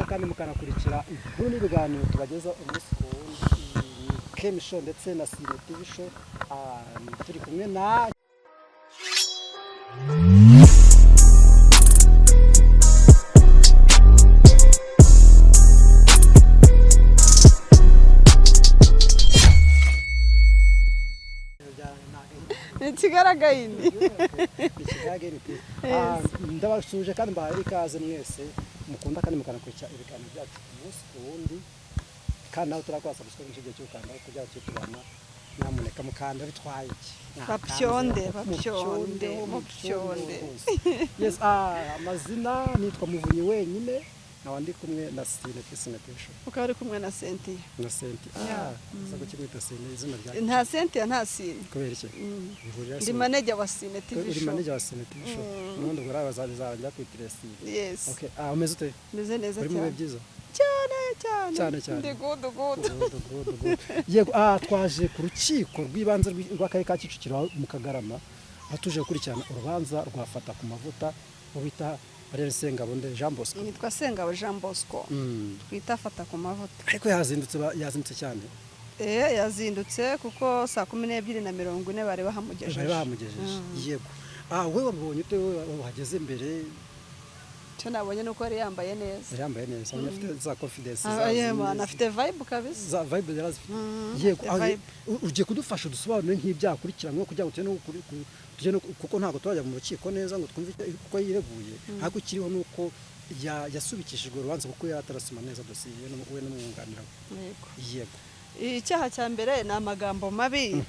kandi mukanakurikira inkuru n'ibiganiro tubageza umunsi ku wundi Kemi Show ndetse na Sine TV Show turi kumwe na ikigaragaye ndabasuje kandi mbahaye ikaze mwese mukunda kandi mukanakurikira ibiganiro byacu umunsi ku wundi kandi nawe turakwasa gushika mu gihe cyo kanda kugira ngo tubana nyamuneka mukanda bitwaye iki bapyonde yes amazina nitwa Muvunyi wenyine nawe ndi kumwe na Sine TV Show ukaba ari kumwe na Cynthia sago kimwita Sine izina rya nta Cynthia nta Sine kubera iki ndi manager wa Sine TV Show uri manager wa Sine TV Show n'undi ngo bazajya kwitira Sine yes okay umeze ute meze neza cyane muri byiza cyane ndi good yego twaje ku rukiko rw'ibanze rw'akarere ka Kicukiro mu Kagarama atuje gukurikirana urubanza rwafata ku mavuta ubita Ariel Sengabonde Jean Bosco nitwa Sengabo Jean Bosco twita fata ku mavuta ariko yazindutse cyane yazindutse kuko saa 12:40 bari bahamugejeje yego wewe wabonye ute wahageze imbere cyo nabonye nuko yari yambaye neza afite za confidence afite vibe kabisa za vibe yarazifite yego ugiye kudufasha dusobanure nk'ibyakurikiranywe kugira ngo tujye kuko ntago turajya mu rukiko neza ngo twumve uko yireguye ariko kiriho nuko yasubikishijwe urubanza kuko yatarasoma neza dosiye we n'umwunganira yego icyaha cya mbere ni amagambo mabi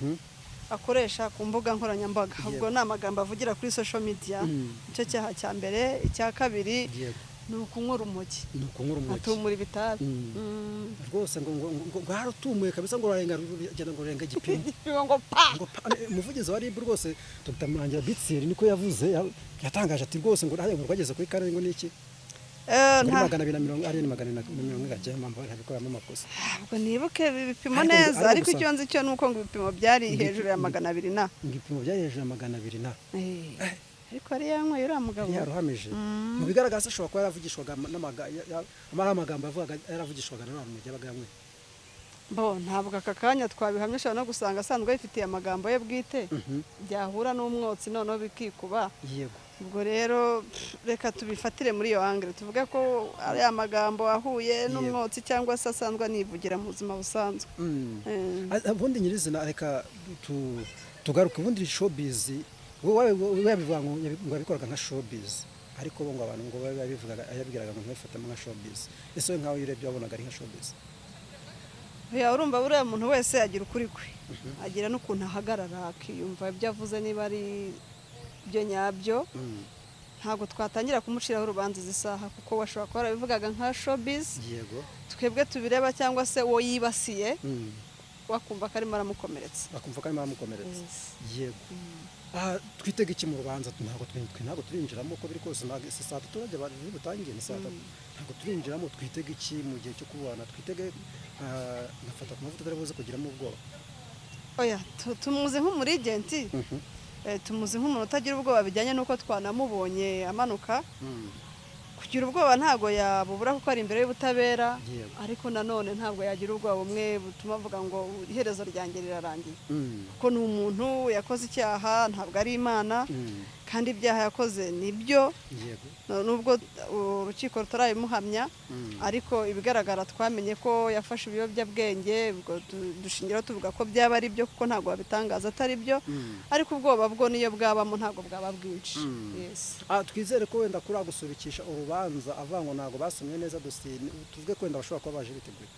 akoresha ku mbuga nkoranyambaga ubwo ni amagambo avugira kuri social media icyo cyaha cya mbere icya kabiri ni ukunyura umugi atumura ibitabi rwose ngo haratumuye kabisa ngo urenga igipimo ngo pa umuvugizi wa RIB rwose Dr. Murangira Bitsiri niko yavuze yatangaje ati rwose ngo rwageze kuri kane ngo niki magana 240 gaje mpamvu habikoramo amakosa ubwo nibuke ibipimo neza ariko icyo nzi cyo nuko ngo ibipimo byari hejuru ya 200 na ibipimo byari hejuru ya 200 na ariko ari yanyweye uriya mugabo yaruhamije mu bigaragaza ashobora kuba yaravugishwaga n'amagambo yavugaga yaravugishwaga n'abantu mu gihe bagamwe ntabwo aka kanya twabihamye ashobora no gusanga asanzwe yifitiye amagambo ye bwite byahura n'umwotsi noneho bikikuba yego ubwo rero reka tubifatire muri iyo angle tuvuge ko ari amagambo ahuye n'umwotsi cyangwa se asanzwe anivugira mu buzima busanzwe ubundi nyirizina reka tugaruke ubundi showbiz wowe bivuga ngo babikoraga nka showbiz ariko bo ngo abantu ngo babivugaga yabwiraga ngo ntifatamo nka showbiz ese nkaho yirebye wabonaga ari nka showbiz urumva buriya muntu wese agira ukuri kwe agira n'ukuntu ahagarara akiyumva ibyo avuze niba ari byo nyabyo ntabwo twatangira kumuciraho urubanza isaha kuko washobora kuba warabivugaga nka showbiz yego twebwe tubireba cyangwa se uwo yibasiye wakumva ko arimo aramukomeretsa yego twitega iki mu rubanza ntabwo turinjiramo uko biri kose saa 3 turajya bari butangiye ni saa 3 ntabwo turinjiramo twitega iki mu gihe cyo kubana twitege ngafata ku mavuta ataribuze kugiramo ubwoba tumuzi nk'umurigenti tumuzi nk'umuntu utagira ubwoba bijyanye n'uko twanamubonye amanuka kugira ubwoba ntabwo yabubura kuko ari imbere y'ubutabera ariko nanone ntabwo yagira ubwoba bumwe butuma avuga ngo iherezo ryanjye rirarangiye kuko ni umuntu yakoze icyaha ntabwo ari Imana kandi ibyaha yakoze nibyo nubwo urukiko rutarabimuhamya ariko ibigaragara twamenye ko yafashe ibiyobyabwenge dushingiraho tuvuga ko byaba ari byo kuko ntabwo babitangaza atari byo ariko ubwoba bwo niyo bwabamo ntabwo bwaba bwinshi twizere ko wenda kuri agusubikisha urubanza avango ntabwo basomye neza dosiye tuvuge ko wenda bashobora kuba baje biteguye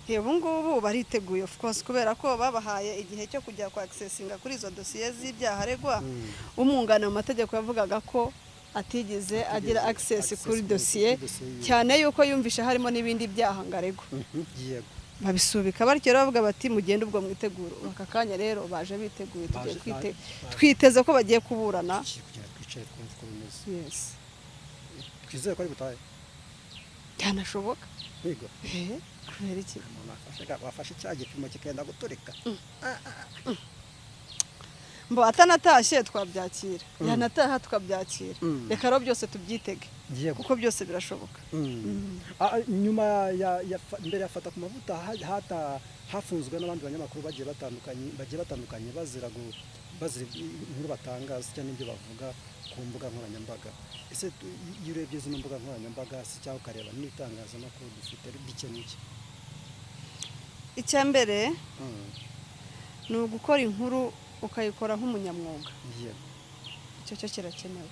ubu ngubu bariteguye of course kubera ko babahaye igihe cyo kujya kwa accessinga kuri izo dosiye z'ibyaha aregwa umwunganira mu mategeko yavugaga ko atigeze agira access kuri dosiye cyane yuko yumvisha harimo n'ibindi byaha ngaregwa yego babisubika batyo bavuga bati mugende ubwo mwiteguro aka kanya rero baje biteguye twiteze ko bagiye kuburana yes twizeye ko ari butaye cyanashoboka yego kubera iki wafashe icyaha gipimo kikenda guturika mbo atanatashye twabyakira yanataha tukabyakira reka rero byose tubyitege kuko byose birashoboka. Nyuma mbere yafata ku mavuta hafunzwe n'abandi banyamakuru bagiye batandukanye bazira inkuru batangaza cyangwa ibyo bavuga ku mbuga nkoranyambaga. Ese iyo urebye zino mbuga nkoranyambaga si cyangwa ukareba n'itangazamakuru dufite bikenewe iki? Icya mbere ni ugukora inkuru ukayikora nk'umunyamwuga, icyo cyo kirakenewe.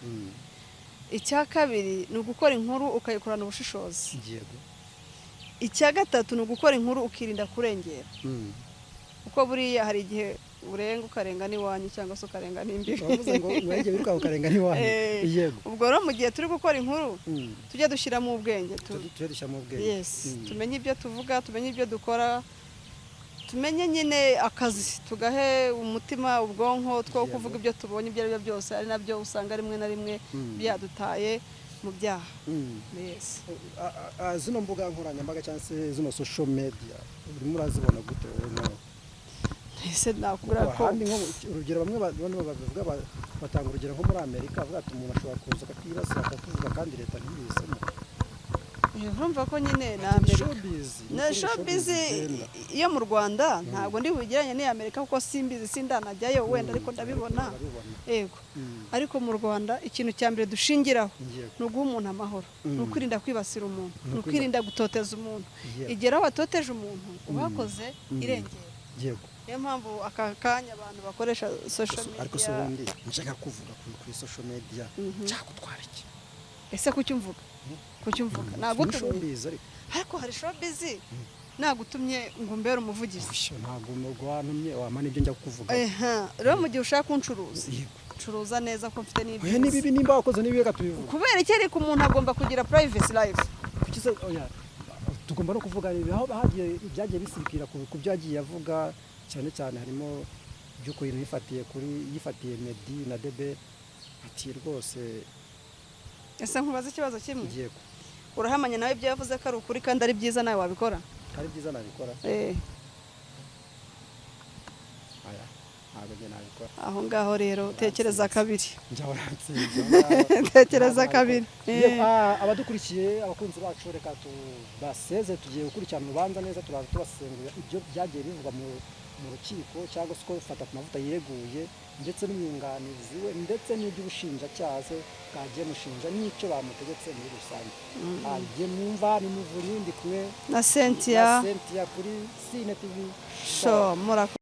Icya kabiri ni ugukora inkuru ukayikorana ubushishozi. Icya gatatu ni ugukora inkuru ukirinda kurengera, kuko buriya hari igihe urenga ukarenga n'iwanyu cyangwa se ukarenga n'imbibi. Ubwo rero mu gihe turi gukora inkuru tujye dushyiramo ubwenge, tumenye ibyo tuvuga, tumenye ibyo dukora, tumenye nyine akazi, tugahe umutima ubwonko two kuvuga ibyo tubonye ibyo ari byo byose, ari nabyo usanga rimwe na rimwe byadutaye mu byaha. Zino mbuga nkoranyambaga cyangwa se zino social media urimo urazibona gute wowe? Ese nakubwira ko urugero bamwe bavuga batanga urugero nko muri Amerika bavuga ati umuntu ashobora kuza akakirasa akakuvuga kandi leta ntibisemo. Urumva ko nyine na showbiz iyo mu Rwanda ntabwo ndi bugeranye n'iya Amerika kuko simbizi sindanajyayo wenda ariko ndabibona. Yego, ariko mu Rwanda ikintu cya mbere dushingiraho ni uguha umuntu amahoro, ni ukwirinda kwibasira umuntu, ni ukwirinda gutoteza umuntu. Igeraho watoteje umuntu ubakoze irengera. Niyo mpamvu aka kanya abantu bakoresha social media. Ariko se ubundi nshaka kuvuga kuri social media cyakutwara iki? Ese kucyumvuga nagutumye, ariko hari showbiz nagutumye ngo mbere umuvugizi, ntabwo murwantumye wamana ibyo njya kuvuga. Rero mu gihe ushaka uncuruza curuza neza ko mfite n'ibyo nibibi nimba wakoze nibibi katubivuga. Kubera iki ariko umuntu agomba kugira privacy life? Kukize tugomba no kuvuga aho bahagiye byagiye bisirikira ku byo yagiye avuga, cyane cyane harimo by'uko yifatiye Meddy na Debe ati rwose. Ese nkubaza ikibazo kimwe, urahamanya nawe ibyo yavuze ko ari ukuri kandi ari byiza nawe wabikora? Ari byiza nabikora. Aho ngaho rero tekereza kabiri. Tekereza kabiri. Abadukurikiye abakunzi bacu reka tubaseze tugiye gukurikirana urubanza neza, turaza tubasengurira ibyo byagiye bivugwa mu rukiko cyangwa se ko bifata ku mavuta yeguye ndetse n'umwunganizi we ndetse n'iby'ubushinjacyaha se bwagiye mushinja n'icyo bamutegetse muri rusange. Agiye mwumva ni Muvunyi ndi kumwe na Cynthia kuri Cine TV show.